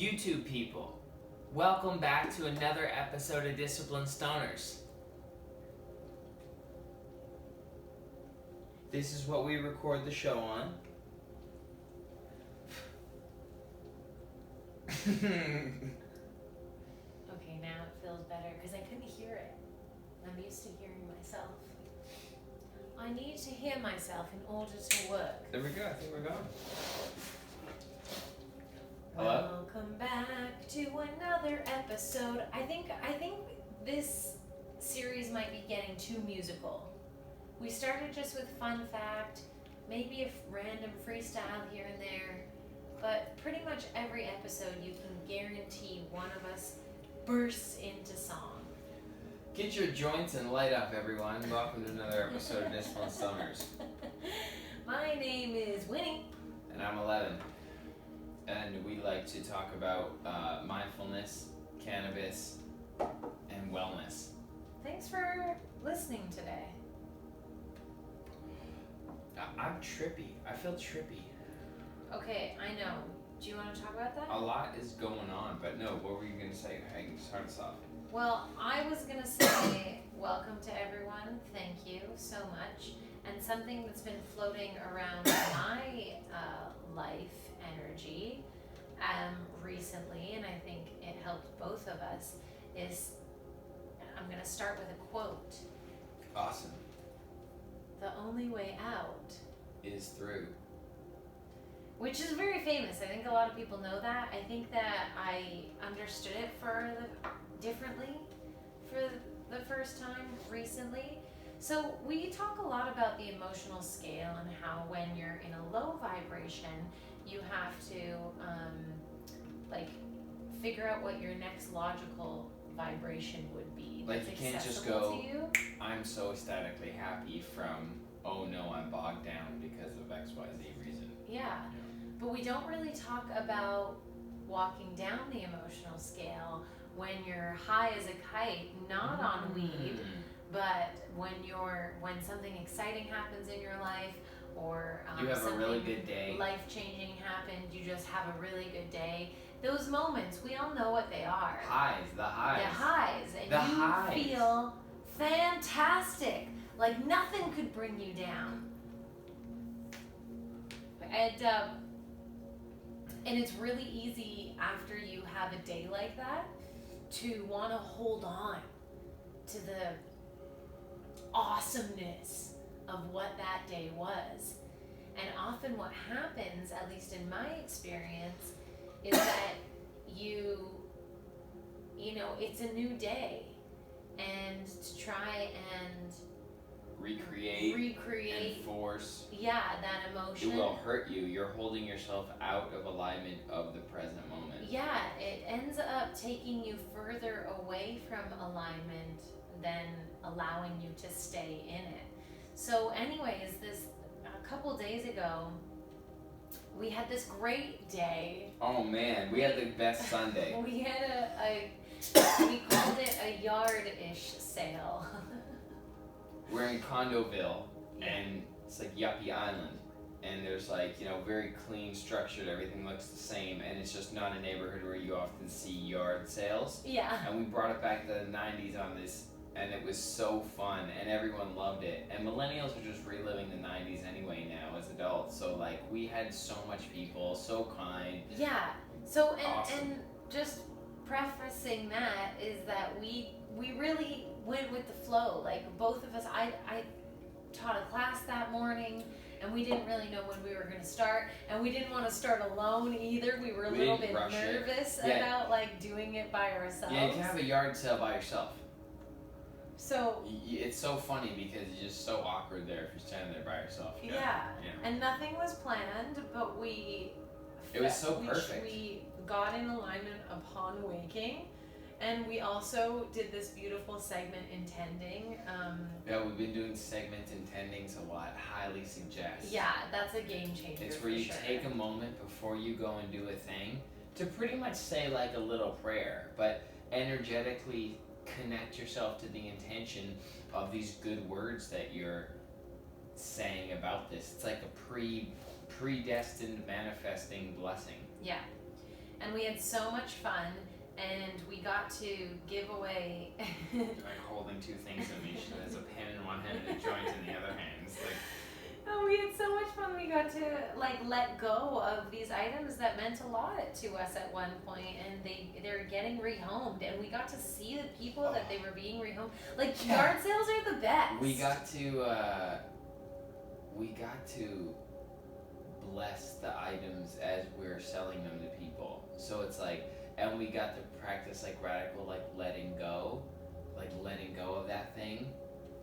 YouTube people, welcome back to another episode of Disciplined Stoners. This is what we record the show on. Okay, now it feels better because I couldn't hear it. I'm used to hearing myself. I need to hear myself in order to work. There we go, I think we're going. Hello? Welcome back to another episode. I think this series might be getting too musical. We started just with fun fact, maybe a random freestyle here and there, but pretty much every episode you can guarantee one of us bursts into song. Get your joints and light up, everyone. Welcome to another episode of Disciplined Stoners. My name is Winny. And I'm Ellevan. And we like to talk about mindfulness, cannabis, and wellness. Thanks for listening today. I'm trippy. I feel trippy. Okay, I know. Do you want to talk about that? A lot is going on, but no, what were you going to say? I can start us off. Well, I was going to say welcome to everyone. Thank you so much. And something that's been floating around my life energy recently, and I think it helped both of us, is I'm going to start with a quote. Awesome. The only way out Is through. which is very famous. I think a lot of people know that. I think that I understood it differently for the first time recently. So we talk a lot about the emotional scale and how when you're in a low vibration, you have to figure out what your next logical vibration would be. Like that's you can't just accessible go, to you. I'm so ecstatically happy from, oh no, I'm bogged down because of XYZ reason. Yeah. But we don't really talk about walking down the emotional scale when you're high as a kite, not on weed, but when something exciting happens in your life, or you have a something really good day. life-changing happened, you just have a really good day. Those moments, we all know what they are. The highs. The highs. And The you highs. feel fantastic. Like nothing could bring you down. And it's really easy after you have a day like that to want to hold on to the awesomeness of what that day was. And often what happens, at least in my experience, is that it's a new day, and to try and recreate and force. that emotion. It will hurt you. You're holding yourself out of alignment of the present moment. Yeah, it ends up taking you further away from alignment than allowing you to stay in it. So anyways, a couple days ago, we had this great day. Oh man, we had the best Sunday. We had we called it a yard-ish sale. We're in Condoville, Yeah. and it's like Yuppie Island, and there's very clean, structured, everything looks the same, and it's just not a neighborhood where you often see yard sales. Yeah. And we brought it back to the 90s on this, and it was so fun, and everyone loved it. And millennials are just reliving the 90s anyway now as adults, so we had so much people, so kind. Yeah. So Awesome. and just prefacing that is that we really went with the flow. Like both of us, I taught a class that morning, and we didn't really know when we were going to start, and we didn't want to start alone either. We were a little bit nervous about doing it by ourselves. Yeah, you can have a yard sale by yourself. So it's so funny because you're just so awkward there if you're standing there by yourself. Yeah. And nothing was planned, but it was so perfect. We got in alignment upon waking, and we also did this beautiful segment intending. Yeah, we've been doing segment intendings a lot. Highly suggest. Yeah, that's a game changer. It's where you take a moment before you go and do a thing to pretty much say a little prayer, but energetically connect yourself to the intention of these good words that you're saying about this. It's like a predestined manifesting blessing. Yeah. and we had so much fun, and we got to give away. Like holding two things in each. There's a pen in one hand and a joint in the other hand. It's like. Oh, we had so much fun. We got to like let go of these items that meant a lot to us at one point, and they're getting rehomed, and we got to see the people that they were being rehomed. Like yard sales are the best. We got to bless the items as we're selling them to people. So it's like, and we got to practice like radical like letting go of that thing.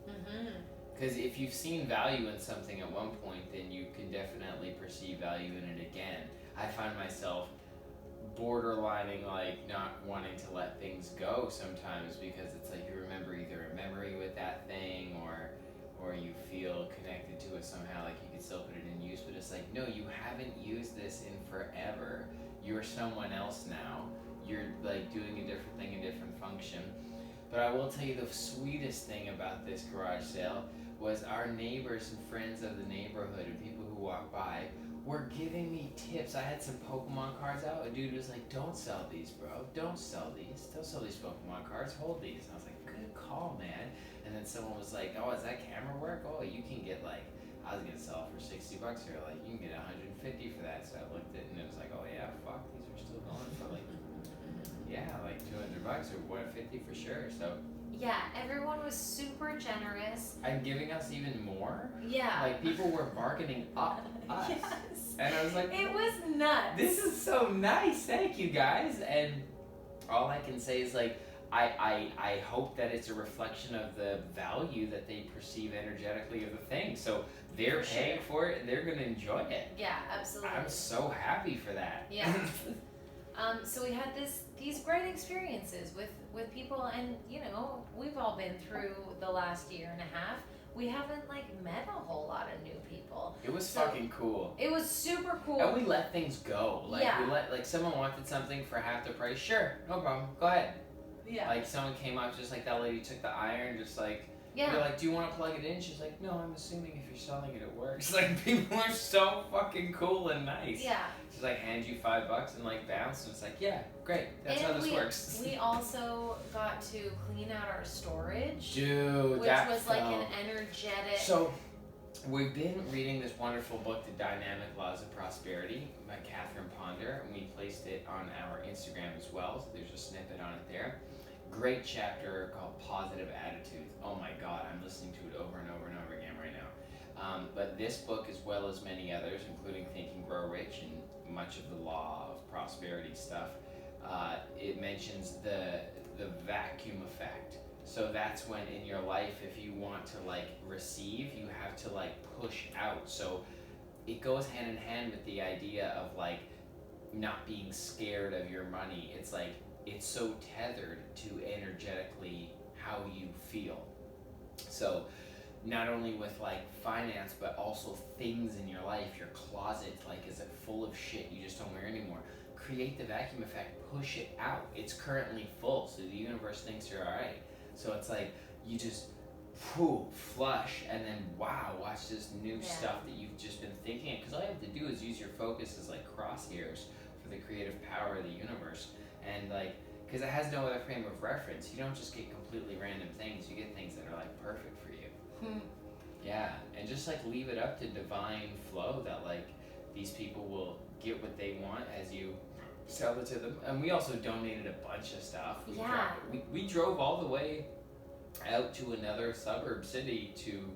Mm-hmm. Because if you've seen value in something at one point, then you can definitely perceive value in it again. I find myself borderlining like not wanting to let things go sometimes, because it's like you remember either a memory with that thing or you feel connected to it somehow, like you can still put it in use, but it's like, no, you haven't used this in forever. You're someone else now. You're like doing a different thing, a different function. But I will tell you the sweetest thing about this garage sale was our neighbors and friends of the neighborhood and people who walk by were giving me tips. I had some Pokemon cards out. A dude was like, don't sell these, bro. Don't sell these. Don't sell these Pokemon cards. Hold these. And I was like, good call, man. And then someone was like, oh, is that camera work? Oh, you can get like, I was going to sell it for $60 here. Like, you can get $150 for that. So I looked at it and it was like, oh yeah, fuck, these are still going for like, yeah, like $200 or $150 for sure. So yeah, everyone was super generous. And giving us even more? Yeah. Like, people were bargaining up us. Yes. And I was like, it was nuts. This is so nice. Thank you, guys. And all I can say is, like, I hope that it's a reflection of the value that they perceive energetically of the thing. So they're paying for it and they're going to enjoy it. Yeah, absolutely. I'm so happy for that. Yeah. So we had these great experiences with people, and you know, we've all been through the last year and a half. We haven't like met a whole lot of new people. It was fucking cool. It was super cool. And we let things go. Like we let, like, someone wanted something for half the price. Sure, no problem. Go ahead. Yeah. Like, someone came up, just like that lady took the iron, just like, yeah. We're like, do you want to plug it in? She's like, no, I'm assuming if you're selling it, it works. Like, people are so fucking cool and nice. Yeah. She's like, hand you $5 and like bounce, and it's like, yeah, great. That's how this works. We also got to clean out our storage. Dude, which was like an energetic. So, we've been reading this wonderful book, The Dynamic Laws of Prosperity by Catherine Ponder, and we placed it on our Instagram as well. So there's a snippet on it there. Great chapter called Positive Attitudes. Oh my God, I'm listening to it over and over and over again right now. But this book, as well as many others, including Think and Grow Rich and much of the law of prosperity stuff, it mentions the vacuum effect. So that's when in your life, if you want to like receive, you have to like push out. So it goes hand in hand with the idea of like not being scared of your money. It's like, it's so tethered to energetically how you feel. So not only with like finance, but also things in your life. Your closet, like, is it full of shit you just don't wear anymore? Create the vacuum effect, push it out. It's currently full, so the universe thinks you're alright. So it's like you just flush, and then wow, watch this new stuff that you've just been thinking. Because all you have to do is use your focus as like crosshairs for the creative power of the universe. And like, because it has no other frame of reference. You don't just get completely random things. You get things that are like perfect for you. Yeah, and just like leave it up to divine flow that like these people will get what they want as you sell it to them. And we also donated a bunch of stuff. We drove all the way out to another suburb city to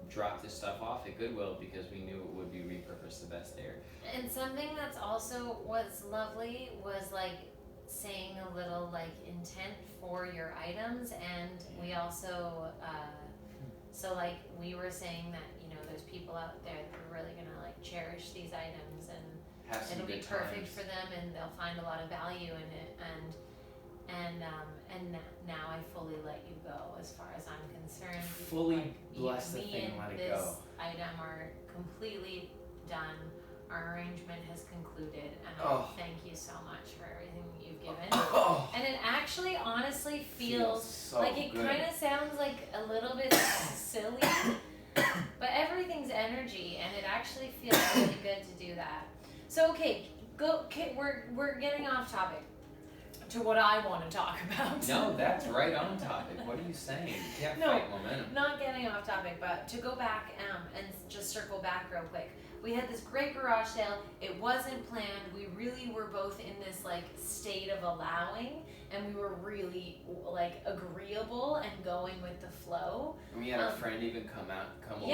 drop this stuff off at Goodwill because we knew it would be repurposed the best there. And something that's also was lovely was like saying a little like intent for your items, and we also so like we were saying that, you know, there's people out there that are really gonna like cherish these items, and it'll be perfect for them, and they'll find a lot of value in it, and now I fully let you go as far as I'm concerned. Fully like, bless the thing and let it go. This item are completely done. Our arrangement has concluded, and I thank you so much for everything you've given. And it actually, honestly, feels so like it kind of sounds like a little bit silly, but everything's energy, and it actually feels really good to do that. So, okay, We're getting off topic to what I want to talk about. No, that's right on topic. What are you saying? You can't No, fight momentum. Not getting off topic, but to go back and just circle back real quick. We had this great garage sale. It wasn't planned. We really were both in this like state of allowing, and we were really like agreeable and going with the flow. And we had our friend even come over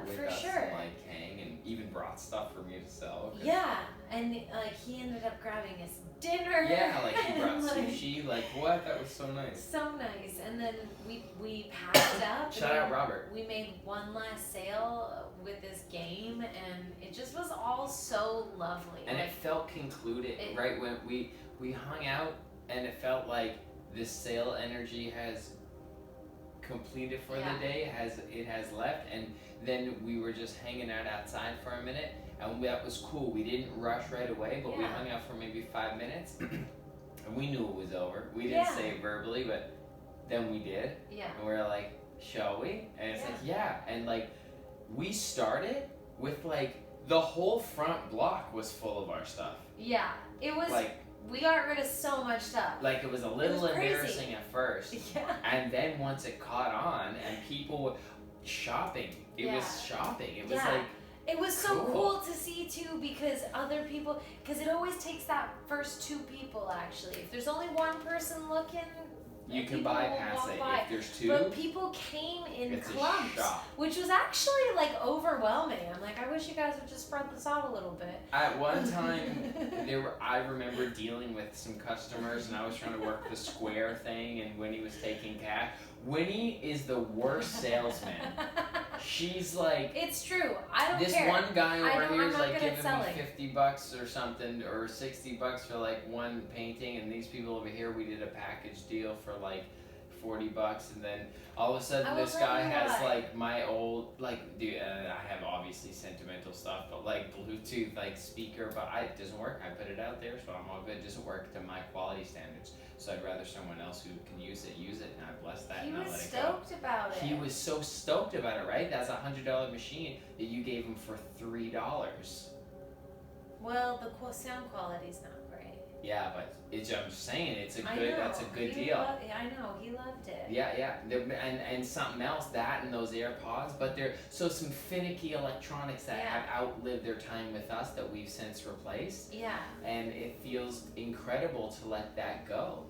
with us and like hang, and even brought stuff for me to sell. Yeah, and like he ended up grabbing us dinner. Yeah, like he brought sushi. Like what? That was so nice. So nice. And then we packed up. Shout out Robert. We made one last sale with this game, and it just was all so lovely. And it felt concluded, right? When we hung out, and it felt like this sale energy has completed for the day, it has left, and then we were just hanging out outside for a minute, and that was cool. We didn't rush right away, but we hung out for maybe 5 minutes, and we knew it was over. We didn't say it verbally, but then we did. Yeah. And we were like, shall we? And it's like, and like we started with like the whole front block was full of our stuff. Yeah, it was like we got rid of so much stuff. Like it was a little embarrassing at first. Yeah. And then once it caught on and people were shopping, it was shopping. It was like it was so cool to see too, because other people, because it always takes that first two people actually. If there's only one person looking, you can bypass it if there's two. But people came in clumps, which was actually like overwhelming. I'm like, I wish you guys would just spread this out a little bit. At one time, I remember dealing with some customers, and I was trying to work the square thing, and Winnie was taking cash. Winnie is the worst salesman. She's like, it's true. I don't care. This one guy over here is like giving me $50 or something, or $60 for like one painting, and these people over here, we did a package deal for like $40, and then all of a sudden this guy has like my old, like, dude, I have obviously sentimental stuff, but like Bluetooth like speaker, but it doesn't work. I put it out there, so I'm all good. It doesn't work to my quality standards. So I'd rather someone else who can use it, and I bless that and not let it go. He was stoked about it. He was so stoked about it, right? That's a $100 machine that you gave him for $3. Well, the sound quality's not great. Yeah, but I'm just saying, that's a good deal. I know, he loved it. Yeah, and something else, that and those AirPods, but they're some finicky electronics that have outlived their time with us that we've since replaced. Yeah. And it feels incredible to let that go.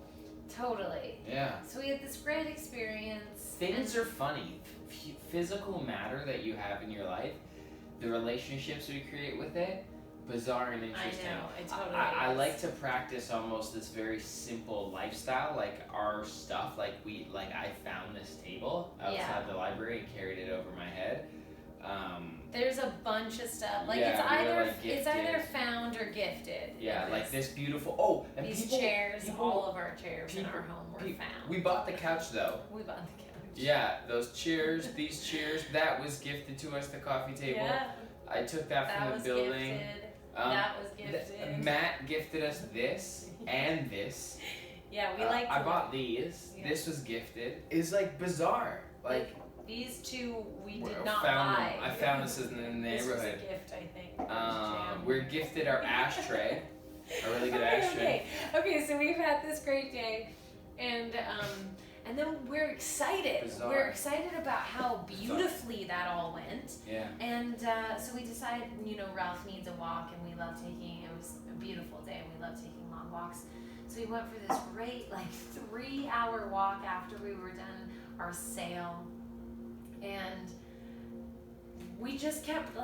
Totally. Yeah. So we had this great experience. Things are funny. Physical matter that you have in your life, the relationships we create with it, bizarre and interesting. I know, it totally I like to practice almost this very simple lifestyle, like our stuff, like I found this table outside the library and carried it over my head. There's a bunch of stuff, like it's either found or gifted. Yeah, like this beautiful, and these chairs, all of our chairs in our home were found. We bought the couch though. We bought the couch. Yeah, those chairs, these chairs, that was gifted to us, the coffee table. Yeah. I took that from the building. Gifted. That was gifted. Matt gifted us this and this. Yeah, we like. I bought these. Yeah. This was gifted. It's like bizarre. Like these two, we did not buy. I found this in the neighborhood. This was a gift, I think. We're gifted our ashtray. A really good ashtray. Okay, so we've had this great day, and then we're excited. Bizarre. We're excited about how beautifully that all went. Yeah. And so we decided, Ralph needs a walk, and we love taking. It was a beautiful day, and we love taking long walks. So we went for this great, 3-hour walk after we were done our sale, and we just kept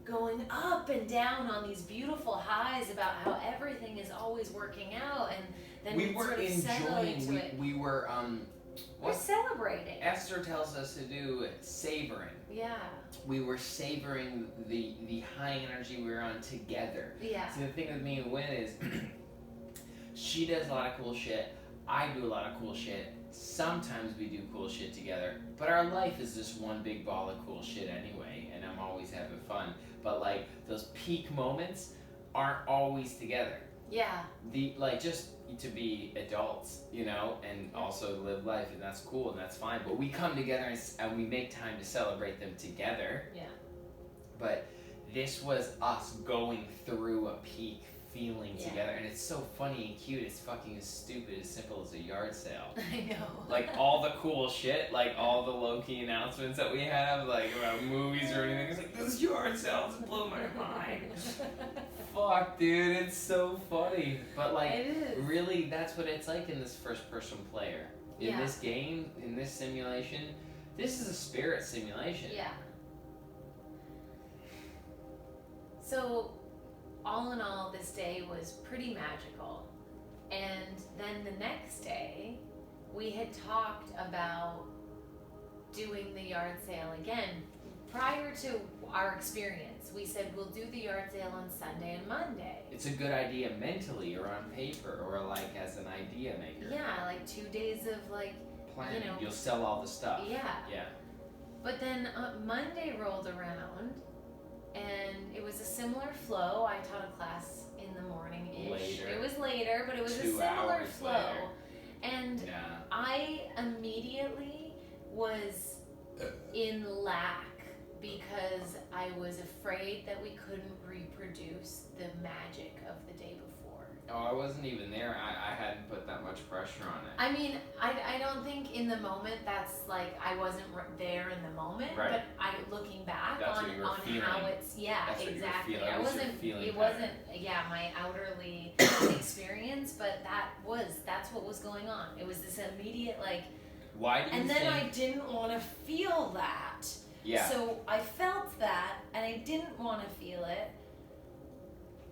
going up and down on these beautiful highs about how everything is always working out, and then we were enjoying. We were we're celebrating. Esther tells us to do savoring. Yeah. We were savoring the high energy we were on together. Yeah. So the thing with me and Win is, she does a lot of cool shit. I do a lot of cool shit. Sometimes we do cool shit together, but our life is just one big ball of cool shit anyway, and I'm always having fun. But those peak moments aren't always together. Yeah. Just to be adults, and also live life, and that's cool and that's fine. But we come together and we make time to celebrate them together. Yeah. But this was us going through a peak feeling Yeah. together, and it's so funny and cute. It's fucking as stupid, as simple as a yard sale. I know. Like all the cool shit, like all the low-key announcements that we have, like about movies or anything. It's like, this yard sale just blew my mind. Fuck, dude, it's so funny. But like, It is. really, that's what it's like in this first-person player. In Yeah. this game, in this simulation, this is a spirit simulation. Yeah. So, all in all, this day was pretty magical. And then the next day, we had talked about doing the yard sale again. Prior to our experience, we said we'll do the yard sale on Sunday and Monday. It's a good idea mentally or on paper or like as an idea maker. Yeah, like 2 days of like, Planning. you know. You'll sell all the stuff. Yeah. Yeah. But then Monday rolled around, and it was a similar flow. I taught a class in the morning-ish. Later. It was later, but it was 2 a similar hours flow. later. And Yeah. I immediately was in lack because I was afraid that we couldn't reproduce the magic of the day before. Oh, I wasn't even there. I hadn't put that much pressure on it. I mean, I don't think in the moment that's like I wasn't there in the moment, Right. but looking back That's on what you were feeling. how it's That's what you were exactly. feeling. I It was your wasn't. feeling It pattern. wasn't my outerly experience, but that's what was going on. It was this immediate like, Why do you and think? then I didn't want to feel that. Yeah. So I felt that, and I didn't want to feel it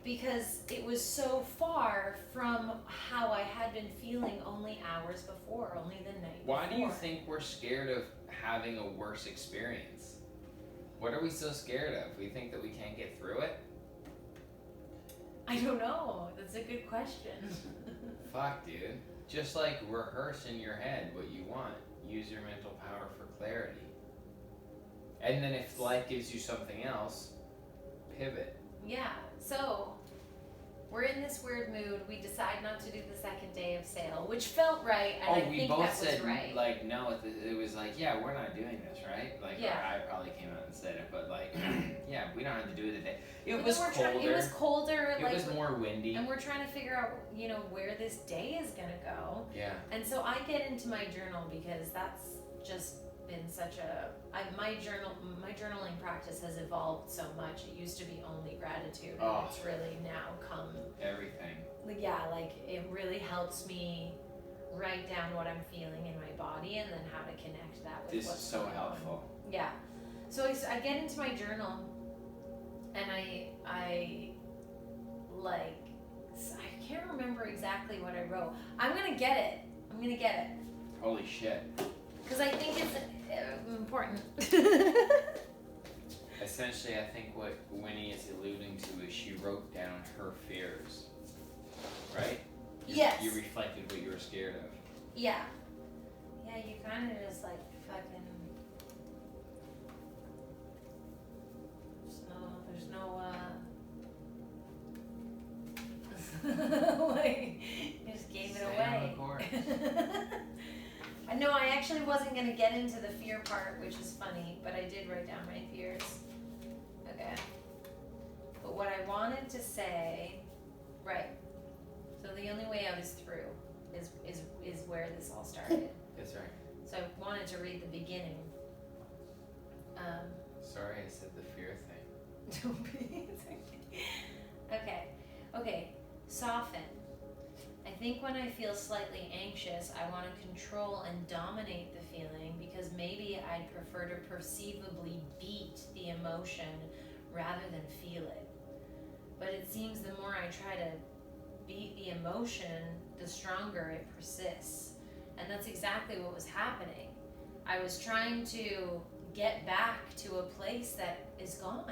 because it was so far from how I had been feeling only hours before, only the night Why do you before. think we're scared of having a worse experience? What are we so scared of? We think that we can't get through it? I don't know. That's a good question. Fuck, dude. Just like rehearse in your head what you want. Use your mental power for clarity. And then if life gives you something else, pivot. Yeah, so we're in this weird mood. We decide not to do the second day of sale, which felt right, and I we think both that said was right. like no. It was like, yeah, we're not doing this, right? Like, Yeah. or I probably came out and said it, but like, yeah, we don't have to do it today. It But was then colder. it was colder, It like, was more windy. and we're trying to figure out, where this day is gonna go. Yeah. And so I get into my journal because that's just been such my journaling practice has evolved so much. It used to be only gratitude, and Oh. it's really now come. Everything. Yeah, like it really helps me write down what I'm feeling in my body and then how to connect that with This what's is so going helpful. on. Yeah. So I get into my journal and I can't remember exactly what I wrote. I'm gonna get it. Holy shit. Because I think it's important. Essentially, I think what Winnie is alluding to is she wrote down her fears. Right? Yes. You reflected what you were scared of. Yeah. Yeah, you kind of just like fucking. There's no like, you just gave it Stay away. on the course. I know I actually wasn't gonna get into the fear part, which is funny, but I did write down my fears. Okay. But what I wanted to say, right. So the only way out is through, is where this all started. That's right. So I wanted to read the beginning. Sorry, I said the fear thing. Don't be. Okay. Soften. I think when I feel slightly anxious, I want to control and dominate the feeling because maybe I'd prefer to perceivably beat the emotion rather than feel it. But it seems the more I try to beat the emotion, the stronger it persists. And that's exactly what was happening. I was trying to get back to a place that is gone.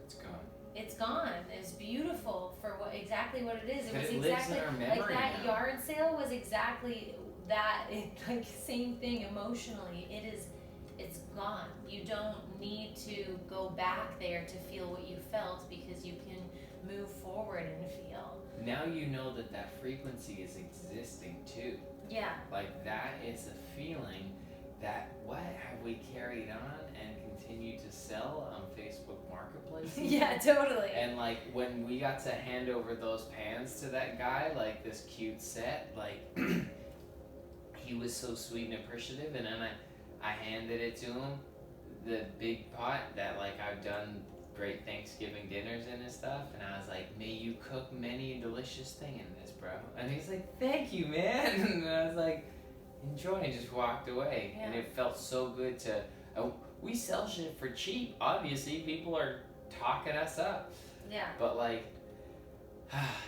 It's gone. It's gone. It's beautiful for exactly what it is. It But was it lives exactly in our memory like that now. yard sale was exactly that. Like same thing emotionally. It's gone. You don't need to go back there to feel what you felt because you can move forward and feel. Now you know that frequency is existing too. Yeah. Like that is a feeling, that what have we carried on and continue to sell on Facebook Marketplace? Yeah, totally. And like when we got to hand over those pans to that guy, like this cute set, like he was so sweet and appreciative, and then I handed it to him, the big pot that like I've done great Thanksgiving dinners in and stuff, and I was like, may you cook many a delicious thing in this, bro. And he's like, thank you, man. And I was like, enjoy, and just walked away. Yeah. And it felt so good to, we sell shit for cheap, obviously, people are talking us up. Yeah. But like,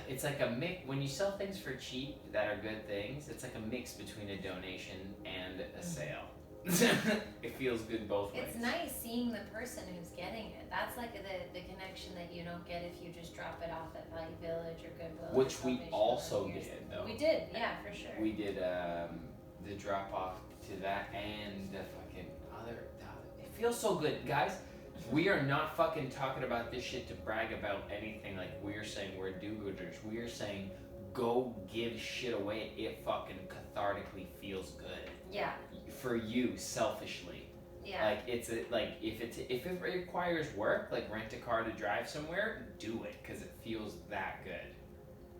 it's like a mix, when you sell things for cheap that are good things, it's like a mix between a donation and a sale. It feels good both ways. It's nice seeing the person who's getting it. That's like the connection that you don't get if you just drop it off at Value Village or Goodwill. Which or we Salvation also Army or did, something. though. We did, yeah, for sure. We did the drop off to that and the fucking other. It feels so good, guys. We are not fucking talking about this shit to brag about anything. Like we're saying we're do-gooders. We are saying go give shit away. It fucking cathartically feels good. Yeah. For you, selfishly. Yeah. Like if it requires work, like rent a car to drive somewhere, do it because it feels that good.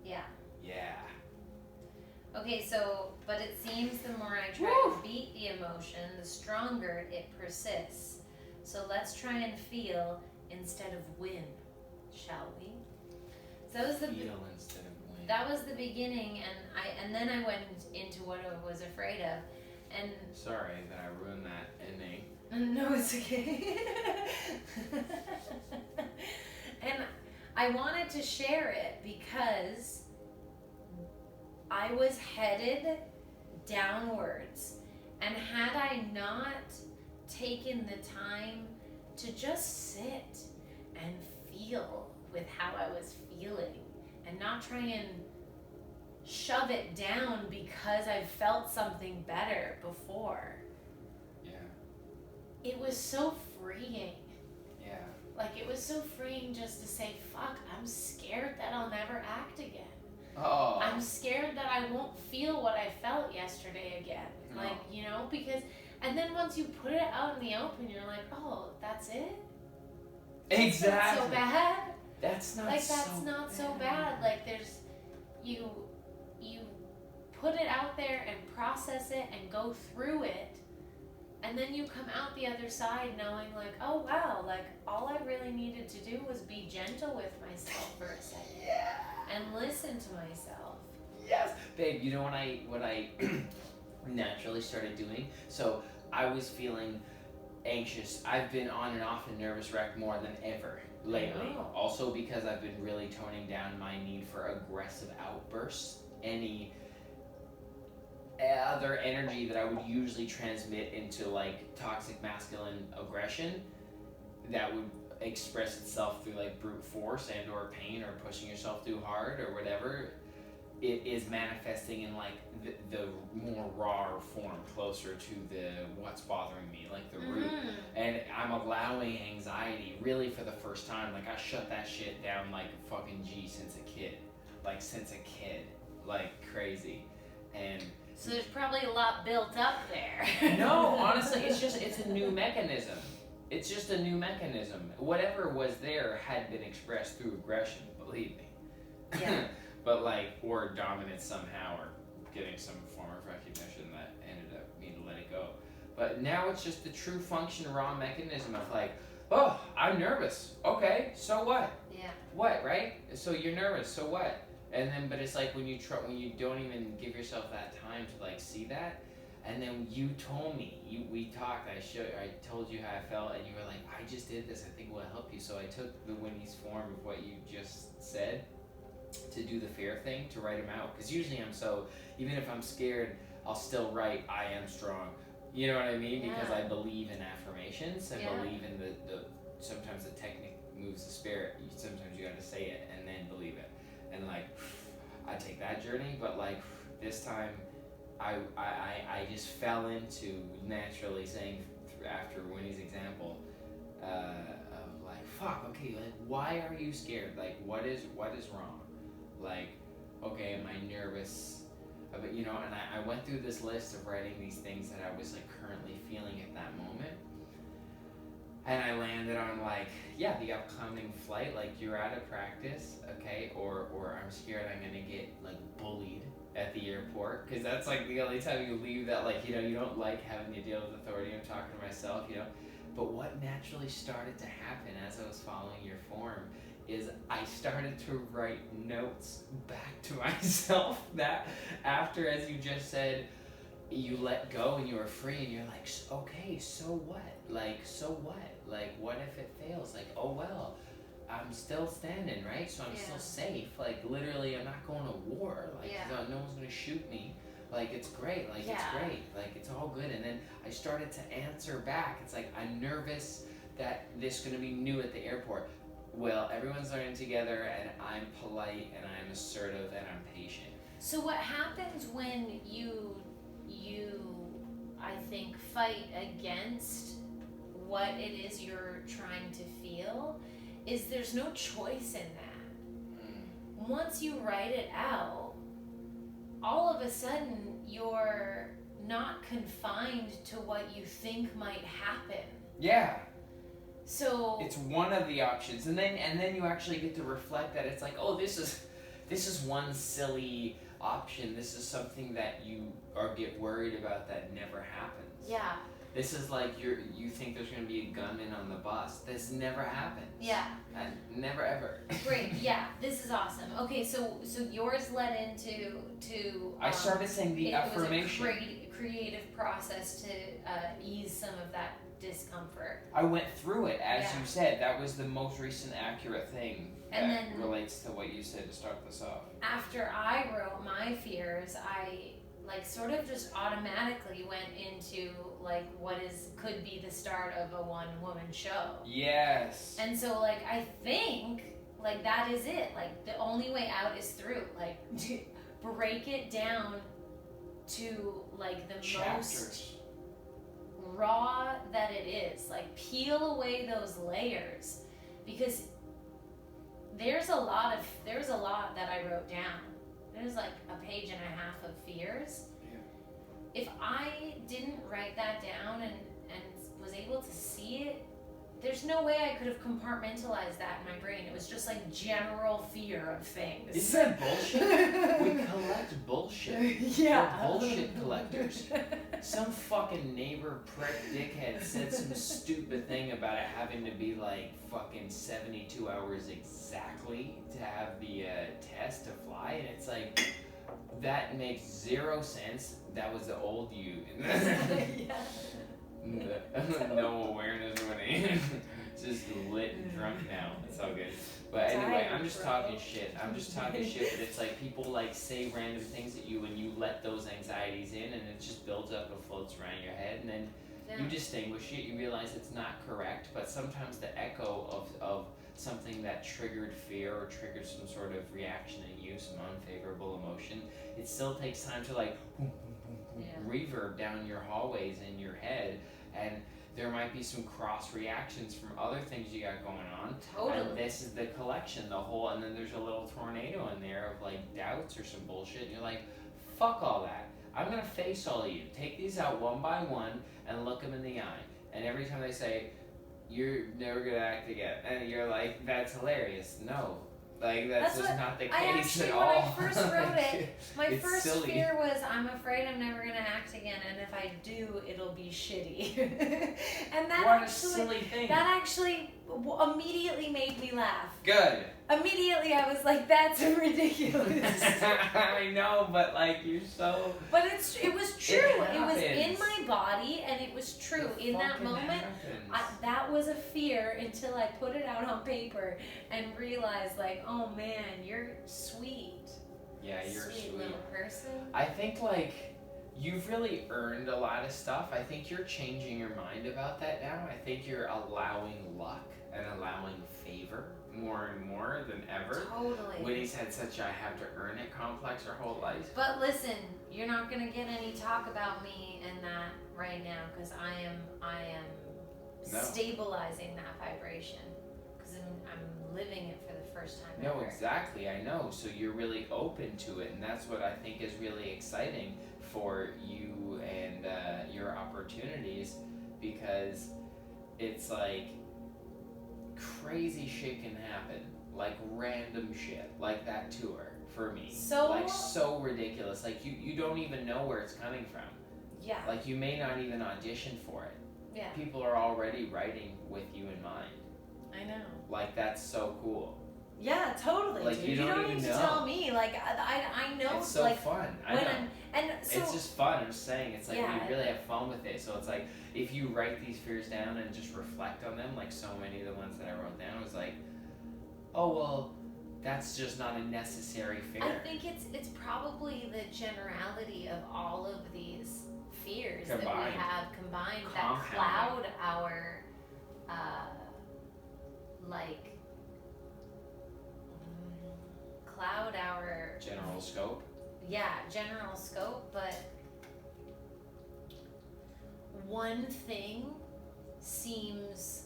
Yeah. Yeah. Okay, so, but it seems the more I try to beat the emotion, the stronger it persists. So let's try and feel instead of win, shall we? So that was the Feel instead of win. that was the beginning, and then I went into what I was afraid of, and Sorry that I ruined that ending. no, it's okay. And I wanted to share it because I was headed downwards, and had I not taken the time to just sit and feel with how I was feeling and not try and shove it down because I felt something better before, Yeah. it was so freeing. Yeah. Like, it was so freeing just to say, fuck, I'm scared that I'll never act again. Oh. I'm scared that I won't feel what I felt yesterday again. No. Like, you know, because, and then once you put it out in the open, you're like, oh, that's it? Exactly. That's not so bad? That's not Like, so that's not so bad. Like, there's, you put it out there and process it and go through it, and then you come out the other side knowing, like, oh, wow, like, all I really needed to do was be gentle with myself for a second. Yeah. And listen to myself. Yes. Babe, you know what I naturally started doing? So I was feeling anxious. I've been on and off a nervous wreck more than ever lately. Oh. Also because I've been really toning down my need for aggressive outbursts. Any other energy that I would usually transmit into like toxic masculine aggression that would express itself through like brute force and or pain or pushing yourself too hard or whatever, it is manifesting in like the more raw form, closer to the what's bothering me, like the root. And I'm allowing anxiety really for the first time. Like I shut that shit down like a fucking G since a kid, like crazy. And So there's probably a lot built up there. no, honestly, it's a new mechanism. It's just a new mechanism. Whatever was there had been expressed through aggression, believe me. Yeah. But like, or dominance somehow, or getting some form of recognition that ended up me to let it go. But now it's just the true function, raw mechanism of like, oh, I'm nervous. Okay, so what? Yeah. What, right? So you're nervous, so what? And then, but it's like when you don't even give yourself that time to like see that. And then you told me, we talked, I told you how I felt, and you were like, I just did this, I think it will help you. So I took the Winnie's form of what you just said to do the fear thing, to write them out. Because usually even if I'm scared, I'll still write, I am strong. You know what I mean? Yeah. Because I believe in affirmations, and Yeah. believe in the sometimes the technique moves the spirit. Sometimes you gotta say it and then believe it. And like, I take that journey, but like this time, I just fell into naturally saying after Winnie's example of like, fuck, okay, like why are you scared? Like what is wrong? Like, okay, am I nervous But you know, and I went through this list of writing these things that I was like currently feeling at that moment. And I landed on like, yeah, the upcoming flight, like you're out of practice, okay, or I'm scared I'm gonna get like bullied at the airport, because that's like the only time you leave that, like, you know, you don't like having to deal with authority. I'm talking to myself, you know. But what naturally started to happen as I was following your form is I started to write notes back to myself that after, as you just said, you let go and you were free and you're like, okay, so what? Like, so what? Like, what if it fails? Like, oh well, I'm still standing, right? So I'm still safe. Like, literally, I'm not going to war. Like, no one's going to shoot me. Like, it's great. Like, it's great. Like, it's all good. And then I started to answer back. It's like, I'm nervous that this is going to be new at the airport. Well, everyone's learning together, and I'm polite, and I'm assertive, and I'm patient. So what happens when you I think, fight against what it is you're trying to feel is there's no choice in that. Once you write it out, all of a sudden you're not confined to what you think might happen. Yeah. So it's one of the options, and then you actually get to reflect that it's like, oh, this is one silly option. This is something that you get worried about that never happens. Yeah. This is like you think there's going to be a gunman on the bus. This never happens. Yeah. Never ever. Great. Yeah. This is awesome. Okay. So yours led into I started saying the affirmation. It was a creative process to ease some of that discomfort. I went through it, as you said. That was the most recent accurate thing and that then relates to what you said to start this off. After I wrote my fears, I like sort of just automatically went into like what could be the start of a one-woman show. Yes. And so like I think like that is it. Like the only way out is through. Like break it down to like the chapters. Most raw that it is. Like peel away those layers, because there's a lot that I wrote down. There's like a page and a half of fears. Yeah. If I didn't write that down and was able to see it, there's no way I could have compartmentalized that in my brain. It was just like general fear of things. Isn't that bullshit? We collect bullshit. Yeah. We're bullshit collectors. Some fucking neighbor prick dickhead said some stupid thing about it having to be like fucking 72 hours exactly to have the test to fly, and it's like, that makes zero sense. That was the old you. Yeah. No awareness when he just lit and drunk now. It's all good. But anyway, I'm just talking shit. But it's like people like say random things at you and you let those anxieties in, and it just builds up and floats around your head, and then you distinguish it. You realize it's not correct, but sometimes the echo of something that triggered fear or triggered some sort of reaction in you, some unfavorable emotion, it still takes time to like reverb down your hallways in your head, and there might be some cross reactions from other things you got going on. Totally. And this is the collection, and then there's a little tornado in there of like doubts or some bullshit, and you're like, fuck all that. I'm gonna face all of you. Take these out one by one and look them in the eye. And every time they say, you're never gonna act again, and you're like, that's hilarious. No. Like, that's just not the case at all. When I first wrote it, my first silly. fear was, I'm afraid I'm never going to act again, and if I do, it'll be shitty. And what a silly thing. That actually immediately made me laugh. Good. Immediately, I was like, that's ridiculous. I know, but like, you're so... But it was true. It was in my body, and it was true. In that moment, that was a fear until I put it out on paper and realized, like, oh man, you're sweet. Yeah, you're a sweet little person. I think, like, you've really earned a lot of stuff. I think you're changing your mind about that now. I think you're allowing luck and allowing favor more and more than ever. Totally. Winnie's had such a I have to earn it complex her whole life. But listen, you're not gonna get any talk about me in that right now, because I am stabilizing that vibration, because because I'm living it for the first time No, ever. exactly. I know. So you're really open to it, and that's what I think is really exciting for you and your opportunities, because it's like crazy shit can happen, like random shit, like that tour for me. So like so ridiculous. Like you don't even know where it's coming from. yeah, Like you may not even audition for it. yeah, People are already writing with you in mind. I know. Like that's so cool. Yeah, totally. Like, dude. you don't even need to know. tell me. Like I know. It's so like fun. I when know. and so It's just fun. I'm saying it's like Yeah. we really have fun with it. So it's like if you write these fears down and just reflect on them, like so many of the ones that I wrote down, it was like, oh well, that's just not a necessary fear. I think it's probably the generality of all of these fears that we Combined. have combined that Compounded. cloud our like cloud our General scope. general scope, but one thing seems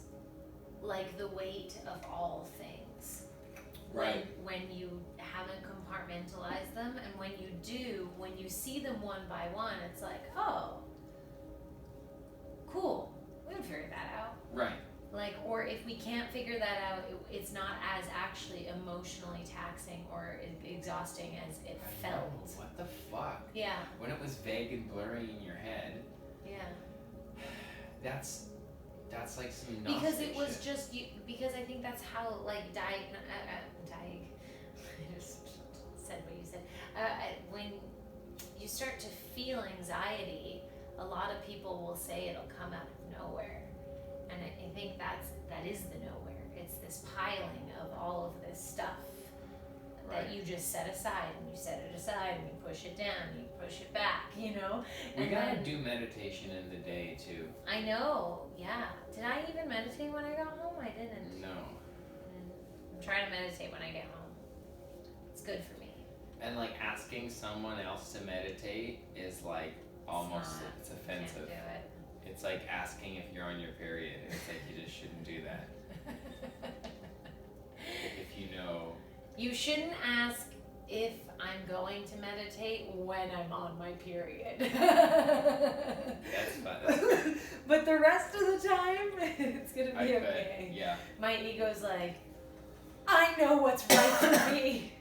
like the weight of all things. Right. When you haven't compartmentalized them, and when you do, when you see them one by one, it's like, oh, cool, we can figure that out. Right. Like, or if we can't figure that out, it's not as actually emotionally taxing or exhausting as it I know. felt. What the fuck? Yeah, When it was vague and blurry in your head, yeah. that's like some Because Gnostic it was shit. just you. Because I think that's how like I just said what you said. When you start to feel anxiety, a lot of people will say it'll come out of nowhere, and I think that is the nowhere. It's this piling of all of this stuff that you just set aside, and you set it aside, and you push it down, and you push it back, you know. We And gotta then- do meditation in the day too. I know, yeah. Did I even meditate when I got home? I didn't. No. I'm trying to meditate when I get home. It's good for me. And like asking someone else to meditate is like almost it's offensive. Can't do it. It's like asking if you're on your period. It's like you just shouldn't do that. If you know. You shouldn't ask if I'm going to meditate when I'm on my period. That's fun. But the rest of the time, it's gonna be I okay. bet. Yeah. My ego's like, I know what's right for me.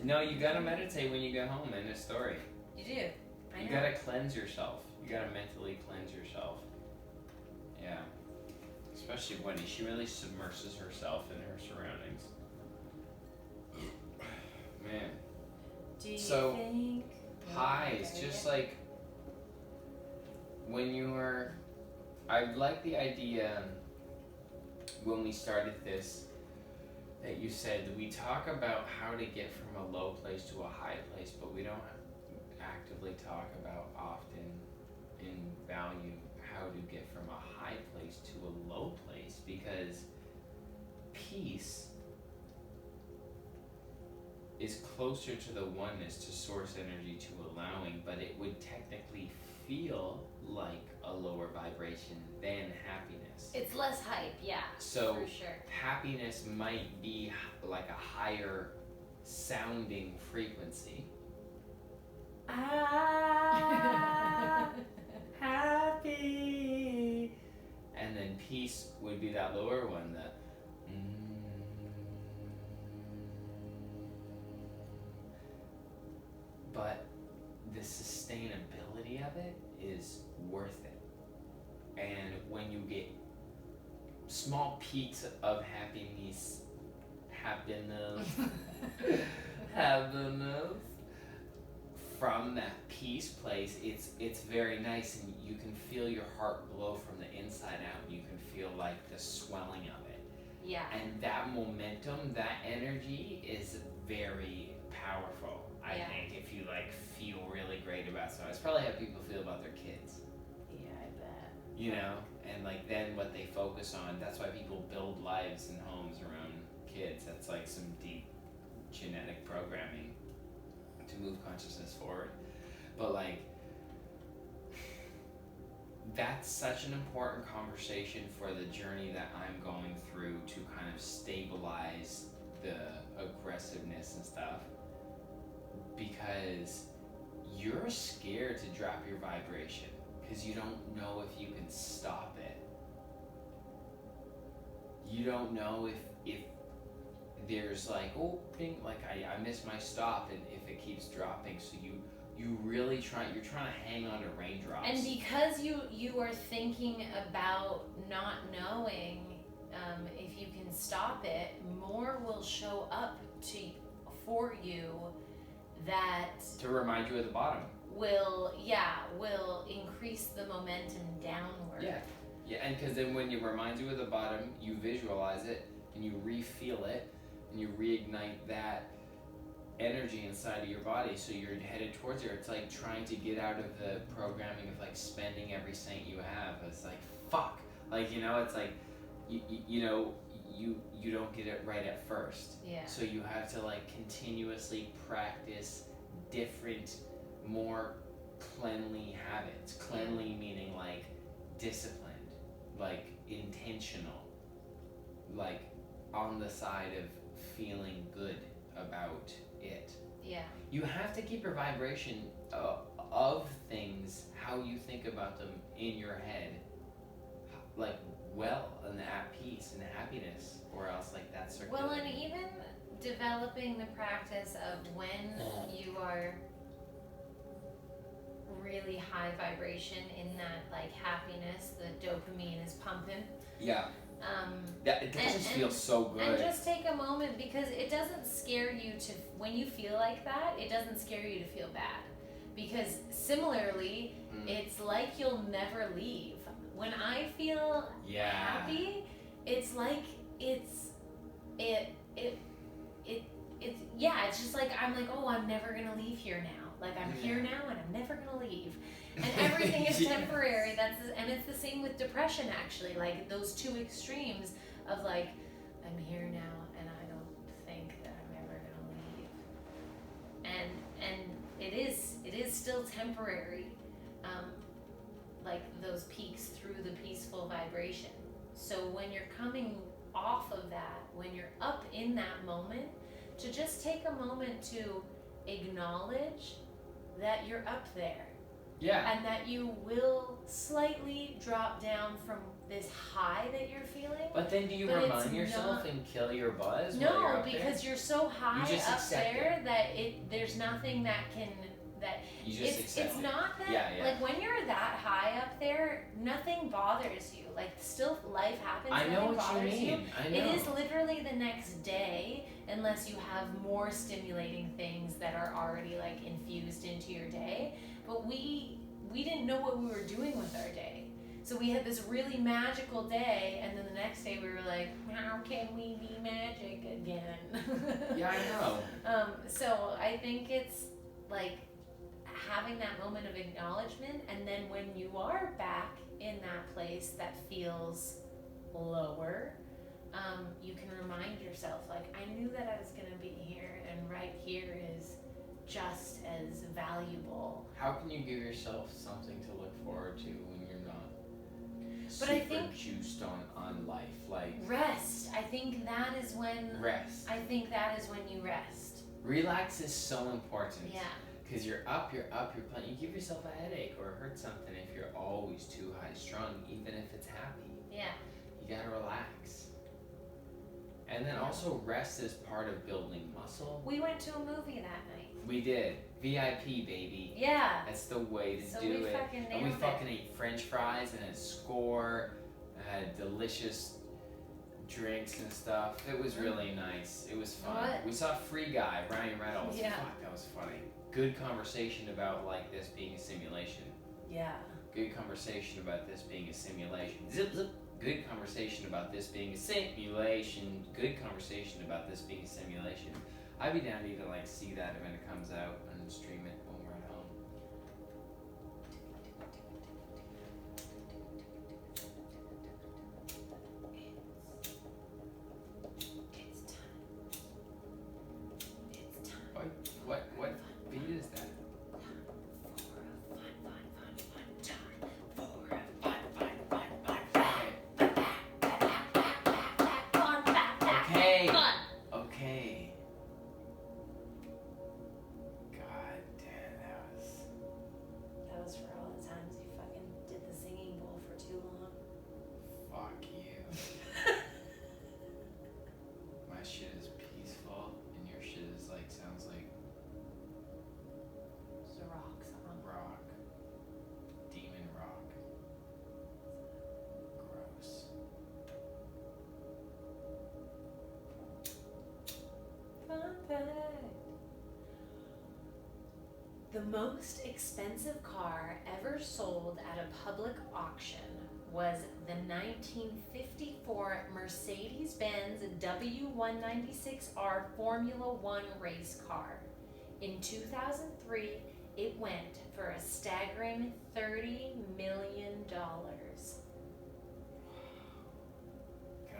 No, you gotta meditate when you get home. End of story. You do. I know. You gotta cleanse yourself. You gotta mentally cleanse yourself. Yeah. Especially Winnie. She really submerses herself in her surroundings. Man. Do you So, think? Highs, just like when you were. I like the idea when we started this that you said we talk about how to get from a low place to a high place, but we don't actively talk about often in value how to get from a high place to a low place, because peace is closer to the oneness, to source energy, to allowing, but it would technically feel like a lower vibration than happiness. It's less hype, yeah. So for sure. happiness might be like a higher sounding frequency. Happy. And then peace would be that lower one, that but the sustainability of it is worth it. And when you get small peaks of happiness from that peace place, it's very nice, and you can feel your heart glow from the inside out. You can feel like the swelling of it. Yeah. And that momentum, that energy is very powerful. I think if you like feel really great about something, it's probably how people feel about their kids. Yeah, I bet. You know, and like then what they focus on. That's why people build lives and homes around kids. That's like some deep genetic programming to move consciousness forward. But like that's such an important conversation for the journey that I'm going through to kind of stabilize the aggressiveness and stuff, because you're scared to drop your vibration because you don't know if you can stop it. You don't know if there's like, oh, ping, like I missed my stop, and if it keeps dropping, so you really you're trying to hang on to raindrops. And because you are thinking about not knowing if you can stop it, more will show up for you that to remind you of the bottom. Will increase the momentum downward. Yeah, and because then when it reminds you of the bottom, you visualize it and you re-feel it and you reignite that energy inside of your body, so you're headed towards it. It's like trying to get out of the programming of like spending every cent you have. It's like, fuck, like, you know, it's like you don't get it right at first. Yeah. So you have to like continuously practice different, more cleanly habits. Cleanly meaning like disciplined, like intentional, like on the side of feeling good about it. Yeah. You have to keep your vibration of things, how you think about them in your head, like well and at peace and happiness, or else like that's circulating. Well, and even developing the practice of when you are really high vibration in that like happiness, the dopamine is pumping. Yeah. That just feels so good. And just take a moment, because it doesn't scare you to, when you feel like that, it doesn't scare you to feel bad. Because similarly, it's like you'll never leave. When I feel happy, it's like it's just like I'm like, oh, I'm never gonna leave here now. Like I'm here now and I'm never gonna leave. And everything is temporary. And it's the same with depression, actually. Like those two extremes of like, I'm here now and I don't think that I'm ever gonna leave. And it is still temporary. Like those peaks through the peaceful vibration. So when you're coming off of that, when you're up in that moment, to just take a moment to acknowledge that you're up there. Yeah. And that you will slightly drop down from this high that you're feeling. But then do you remind yourself and kill your buzz? No, while you're up because there? you're so high up there it. that there's nothing that can, that you just accept it's it. not that, Yeah. like when you're that high up there, nothing bothers you. Like still life happens, I know nothing what you bothers mean. I know. It is literally the next day, unless you have more stimulating things that are already like infused into your day. But we didn't know what we were doing with our day. So we had this really magical day, and then the next day we were like, how can we be magic again? Yeah, I know. So I think it's like having that moment of acknowledgement, and then when you are back in that place that feels lower, you can remind yourself, like, I knew that I was going to be here, and right here is just as valuable. How can you give yourself something to look forward to when you're not But super I think juiced on life? Like rest. I think that is when rest. I think that is when you rest. Relax is so important. Yeah. Because you're playing. You give yourself a headache or hurt something if you're always too high strung, even if it's happy. Yeah. You gotta relax. And then also rest is part of building muscle. We went to a movie that night. We did. VIP, baby. Yeah. That's the way to So do we it. fucking nailed And we it. fucking ate French fries and a score, had delicious drinks and stuff. It was really nice. It was fun. What? We saw Free Guy, Ryan Reynolds. Yeah. Fuck, that was funny. Good conversation about like this being a simulation. Yeah. Good conversation about this being a simulation. Zip zip. Good conversation about this being a simulation. Good conversation about this being a simulation. I'd be down to even like see that when it comes out and stream it when we're at home. It's time. What beat is that? For a fun time. For a fun The most expensive car ever sold at a public auction was the 1954 Mercedes-Benz W196R Formula One race car. In 2003, it went for a staggering $30 million. Can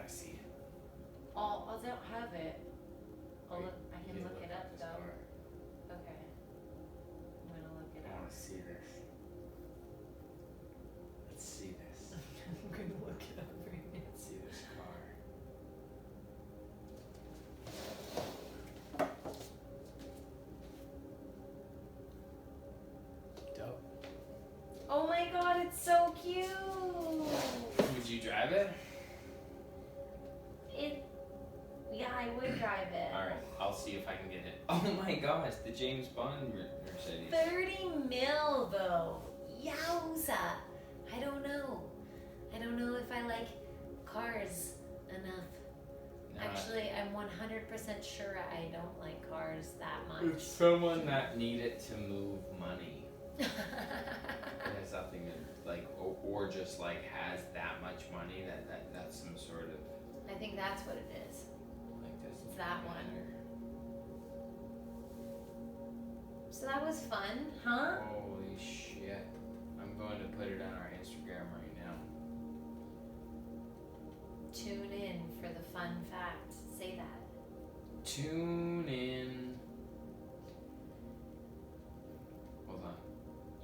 I see it? Oh, I don't have it. I can You look it at up this though. car. Okay. I'm gonna look it I up. want to see this. Let's see this. I'm gonna look it up right now. Let's see this car. Dope. Oh my god, it's so cute! Would you drive it? Yeah, I would drive it. Alright, I'll see if I can get it. Oh my gosh, the James Bond Mercedes. 30 mil though. Yowza! I don't know. I don't know if I like cars enough. No, Actually, I'm 100% sure I don't like cars that much. it's someone that needed to move money. It has something to, like, or just like has that much money that's some sort of I think that's what it is. like this. It's that one. So that was fun, huh? Holy shit! I'm going to put it on our Instagram right now. Tune in for the fun facts. Say that. Tune in. Hold on.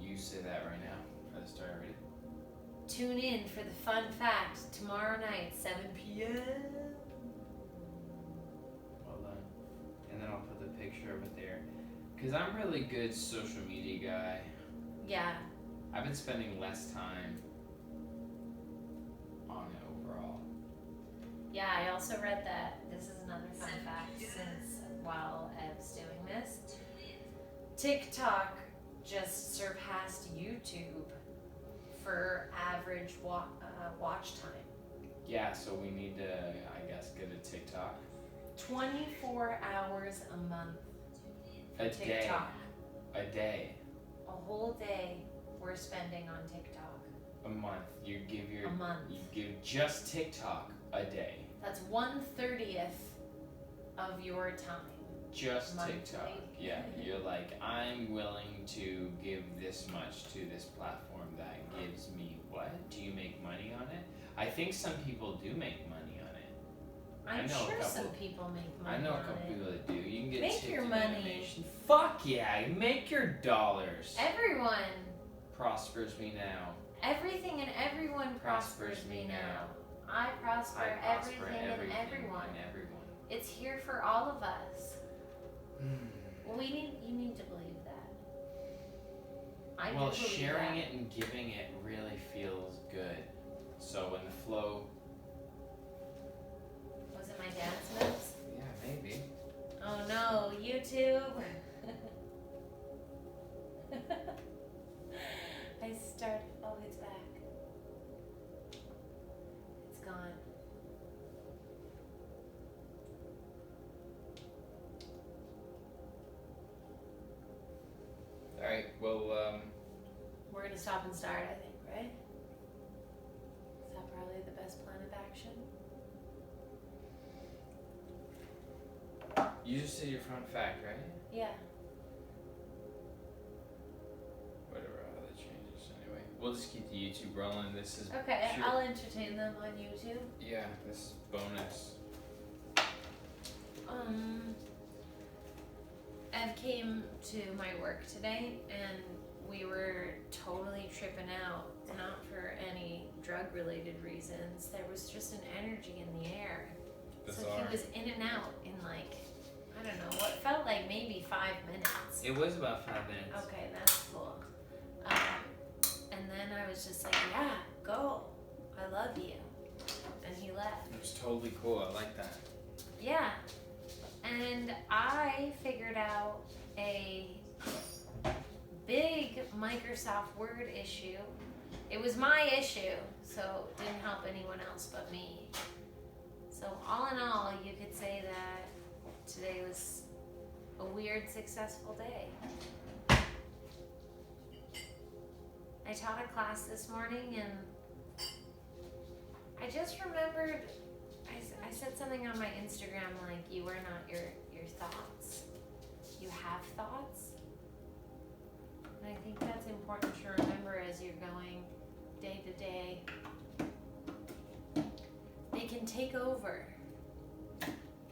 You say that right now. Try to start already. Tune in for the fun fact tomorrow night, 7 p.m. Well done. And then I'll put the picture of it there. Because I'm really good social media guy. Yeah. I've been spending less time on it overall. Yeah, I also read that. This is another fun fact since while Ev's doing this. TikTok just surpassed YouTube for average watch time. Yeah, so we need to, I guess, get a TikTok. 24 hours a month for A TikTok. A day. A whole day we're spending on TikTok. A month. You give A month. You give just TikTok a day. That's 1/30 of your time. Just Monthly. TikTok. Yeah, you're like, I'm willing to give this much to this platform that gives me what? Do you make money on it? I think some people do make money on it. I'm know a sure some couple- people make money I know a on couple it. people that do. You can get Make tipped your in money. animation. Fuck yeah, make your dollars. Everyone. Prospers me now. Everything and everyone prospers me now. I prosper, I prosper everything and everyone. and everyone. It's here for all of us. You need to believe that. I do Well, believe sharing that. it and giving it really feels good. So when the flow, Was it my dance moves? yeah, maybe. Oh no, YouTube. I started. Oh, it's back. It's gone. All right. Well, We're gonna stop and start, I think, right? Is that probably the best plan of action? you just did your fun fact, right? Yeah. Whatever other changes. Anyway, we'll just keep the YouTube rolling. This is Okay, pure- I'll entertain them on YouTube. Yeah, this is bonus. Ev came to my work today and we were totally tripping out, not for any drug related reasons. There was just an energy in the air. So Bizarre. he was in and out in like, I don't know, what felt like maybe 5 minutes. It was about 5 minutes. Okay, that's cool. And then I was just like, yeah, go. I love you. And he left. It was totally cool. I like that. Yeah. And I figured out a big Microsoft Word issue. It was my issue, so it didn't help anyone else but me. So all in all, you could say that today was a weird, successful day. I taught a class this morning and I just remembered I said something on my Instagram like, you are not your thoughts. You have thoughts. And I think that's important to remember as you're going day to day. They can take over. They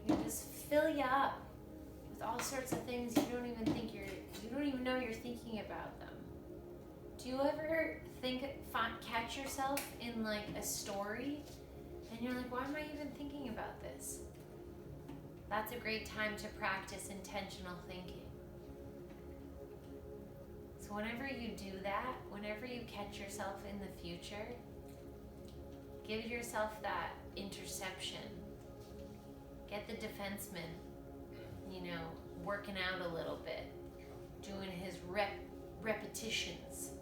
can just fill you up with all sorts of things you don't even know you're thinking about them. Do you ever catch yourself in like a story and you're like, why am I even thinking about this? That's a great time to practice intentional thinking. So whenever you do that, whenever you catch yourself in the future, give yourself that interception. Get the defenseman, working out a little bit, doing his repetitions,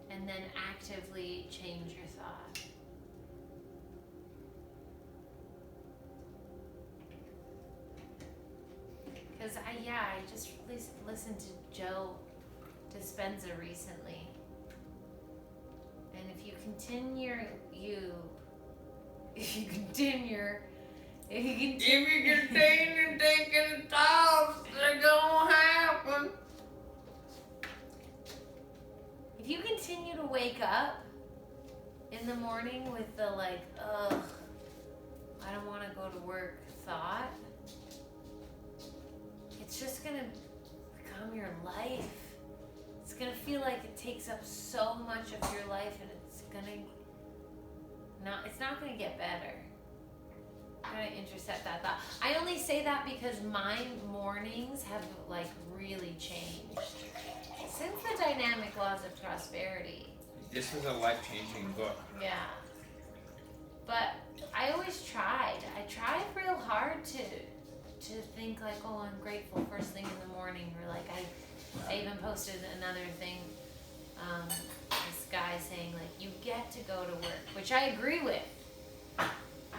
and then actively change your thought. Because I just listened to Joe Dispenza recently, and if you continue thinking thoughts, they're gonna happen. If you continue to wake up in the morning with the like, ugh, I don't want to go to work thought, it's just gonna become your life. It's gonna feel like it takes up so much of your life, and it's not gonna get better. I'm gonna intercept that thought. I only say that because my mornings have like really changed since the Dynamic Laws of Prosperity. This was a life-changing book. Yeah. But I always tried. I tried real hard to think like, oh, I'm grateful first thing in the morning, or like I even posted another thing, this guy saying like, you get to go to work, which I agree with.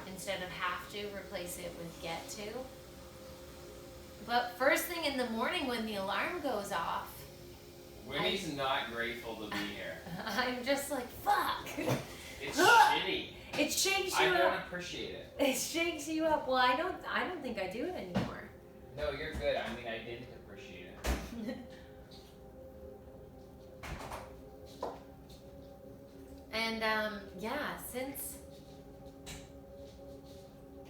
Instead of have to, replace it with get to. But first thing in the morning when the alarm goes off, Winnie's not grateful to be here. I'm just like, fuck. It's shitty. It shakes you I up. don't appreciate it. It shakes you up. Well, I don't think I do it anymore. No, you're good. I mean, I didn't appreciate it. And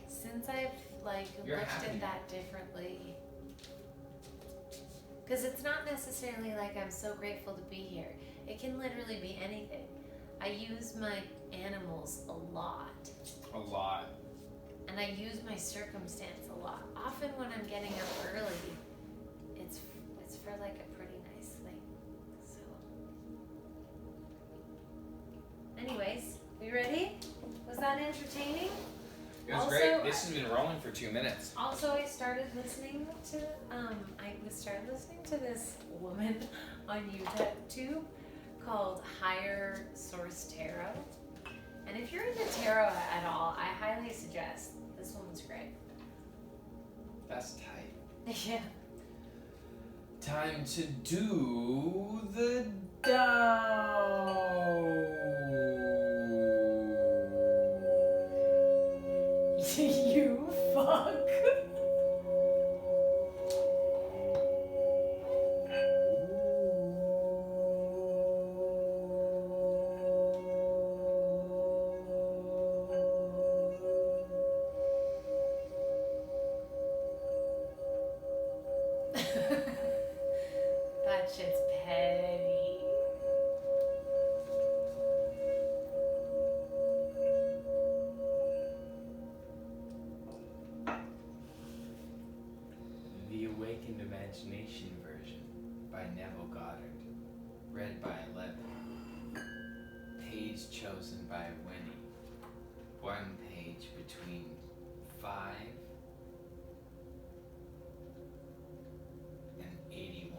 since I've like looked at that differently, because it's not necessarily like I'm so grateful to be here. It can literally be anything. I use my animals a lot. A lot. And I use my circumstance a lot. Often when I'm getting up early, it's for like a pretty nice thing. So anyways, we ready? Was that entertaining? It was great. This has been rolling for 2 minutes. Also, I started listening to this woman on YouTube called Higher Source Tarot. And if you're into tarot at all, I highly suggest this woman's great. That's tight. Yeah. Time to do the dough. You fuck. That shit's petty. The Awakened Imagination version by Neville Goddard. Read by Ellevan. Page chosen by Winny. One page between 5 and 81.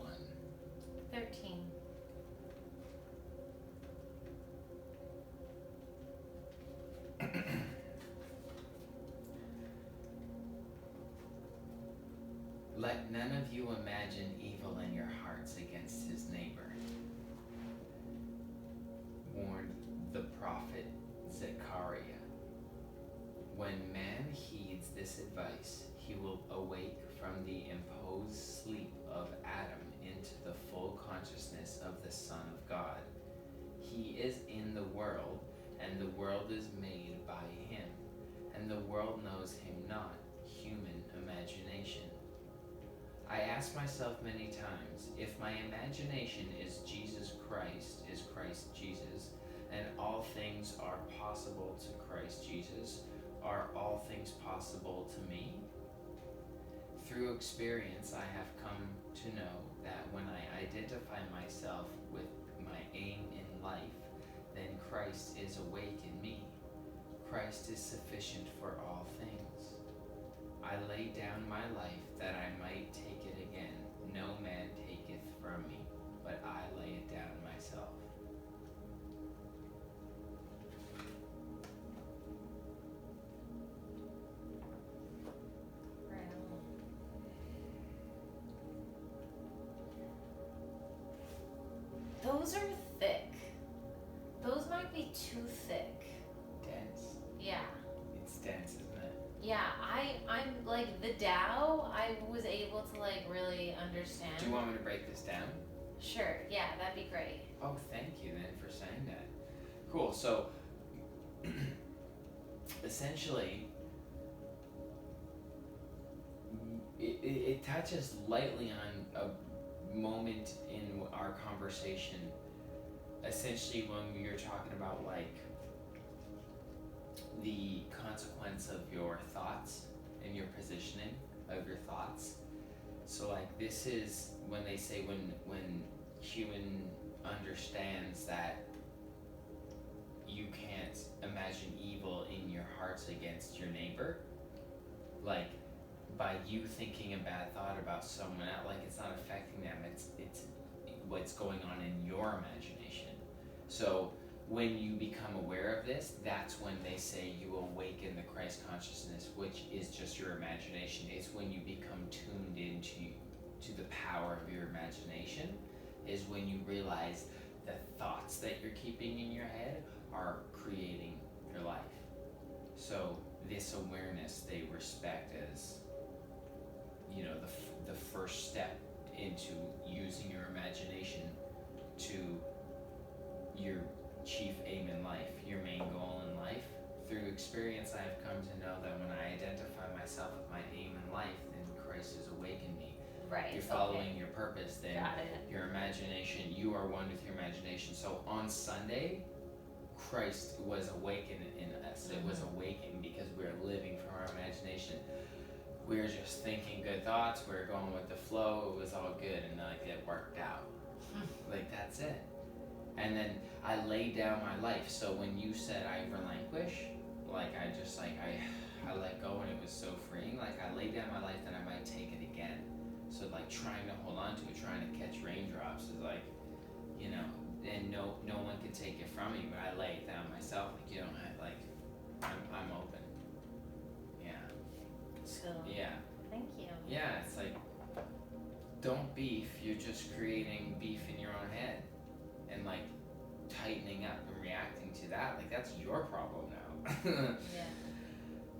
13. Let none of you imagine evil in your hearts against his neighbor. warned the prophet Zechariah. When man heeds this advice, he will awake from the imposed sleep of Adam into the full consciousness of the Son of God. He is in the world, and the world is made by him, and the world knows him not, human imagination. I ask myself many times, if my imagination is Jesus Christ, is Christ Jesus, and all things are possible to Christ Jesus, are all things possible to me? Through experience, I have come to know that when I identify myself with my aim in life, then Christ is awake in me. Christ is sufficient for all things. I lay down my life that I might take it again. No man taketh from me, but I lay it down myself. Those are thick. Those might be too thick. Dense. Yeah. It's dense, isn't it? Yeah, I'm like the Tao, I was able to like really understand. Do you want me to break this down? Sure, yeah, that'd be great. Oh, thank you then for saying that. Cool. So, essentially, it touches lightly on a moment in our conversation. Essentially, when we were talking about like the consequence of your thoughts and your positioning of your thoughts. So like this is when they say when human understands that you can't imagine evil in your hearts against your neighbor, like by you thinking a bad thought about someone else, like it's not affecting them, it's what's going on in your imagination. So when you become aware of this, that's when they say you awaken the Christ consciousness, which is just your imagination. It's when you become tuned into the power of your imagination, is when you realize the thoughts that you're keeping in your head are creating your life. So this awareness they respect as, you know, the first step into using your imagination to your chief aim in life, your main goal in life. Through experience, I have come to know that when I identify myself with my aim in life, then Christ has awakened me. Right. You're following your purpose, then Got it. your imagination, you are one with your imagination. So on Sunday, Christ was awakened in us. It was awakened because we're living from our imagination. We were just thinking good thoughts, we were going with the flow, it was all good, and like it worked out. Like that's it. And then I laid down my life. So when you said I relinquish, like I just like I let go and it was so freeing. Like I laid down my life that I might take it again. So like trying to hold on to it, trying to catch raindrops is like, you know, and no one can take it from me, but I lay it down myself. Like you don't have like I'm open. Yeah. So Yeah. thank you. Yeah, it's like don't beef, you're just creating beef in your own head. And like tightening up and reacting to that, like that's your problem now. Yeah.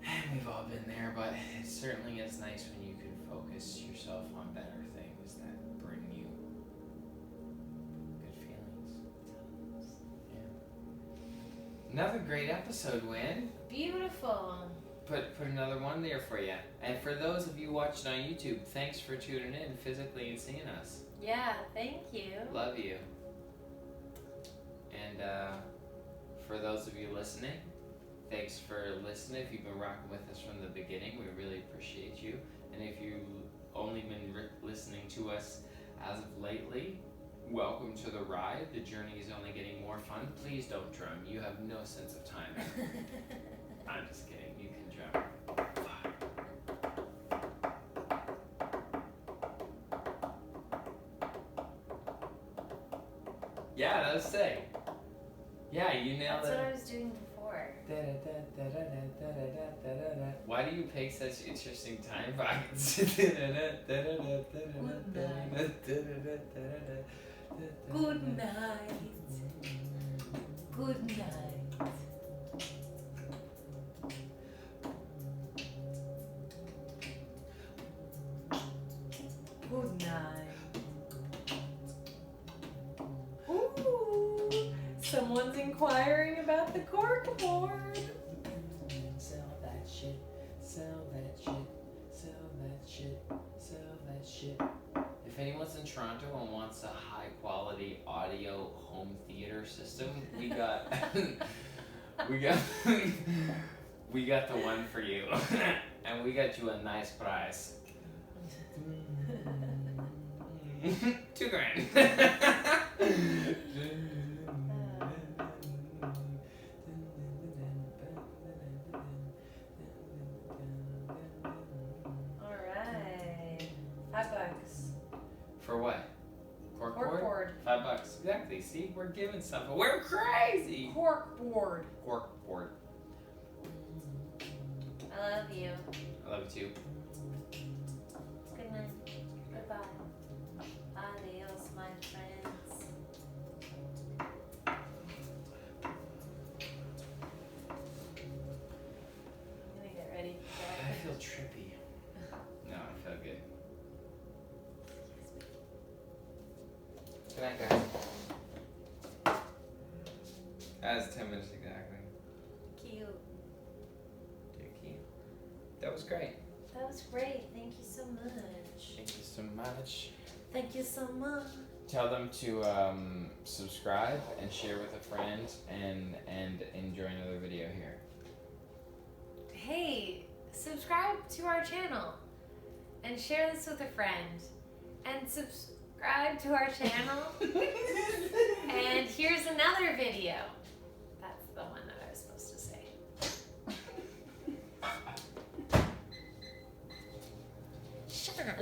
And we've all been there, but it certainly is nice when you can focus yourself on better things that bring you good feelings. Yeah. Another great episode, Win. Beautiful. Put another one there for you. And for those of you watching on YouTube, thanks for tuning in physically and seeing us. Yeah, thank you. Love you. And for those of you listening, thanks for listening. If you've been rocking with us from the beginning, we really appreciate you. And if you've only been listening to us as of lately, welcome to the ride. The journey is only getting more fun. Please don't drum. You have no sense of time. I'm just kidding. You can drum. Yeah, that was sick. Yeah, you nailed That's it. what I was doing before. Why do you pick such interesting time pockets? Good night. Good night. Good night. Ooh, someone's inquiring about the cork board. Sell that shit, sell that shit, sell that shit, sell that shit. If anyone's in Toronto and wants a high quality audio home theater system, we got we got the one for you. And we got you a nice price. $2,000. Alright. $5. For what? Cork Cork board. $5. Exactly. See, we're giving something. We're crazy. Cork board. Cork board. I love you. I love you too. Good night. Goodbye. Adios, my friends. I'm gonna get ready for I bed. feel trippy. No, I feel good. Good night, guys. That was 10 minutes exactly. Cute. Dookie. That was great. That was great. Thank you so much. Thank you so much. Thank you so much. Tell them to subscribe and share with a friend and enjoy another video here. Hey, subscribe to our channel and share this with a friend. And subscribe to our channel. And here's another video. That's the one that I was supposed to say. Shut up.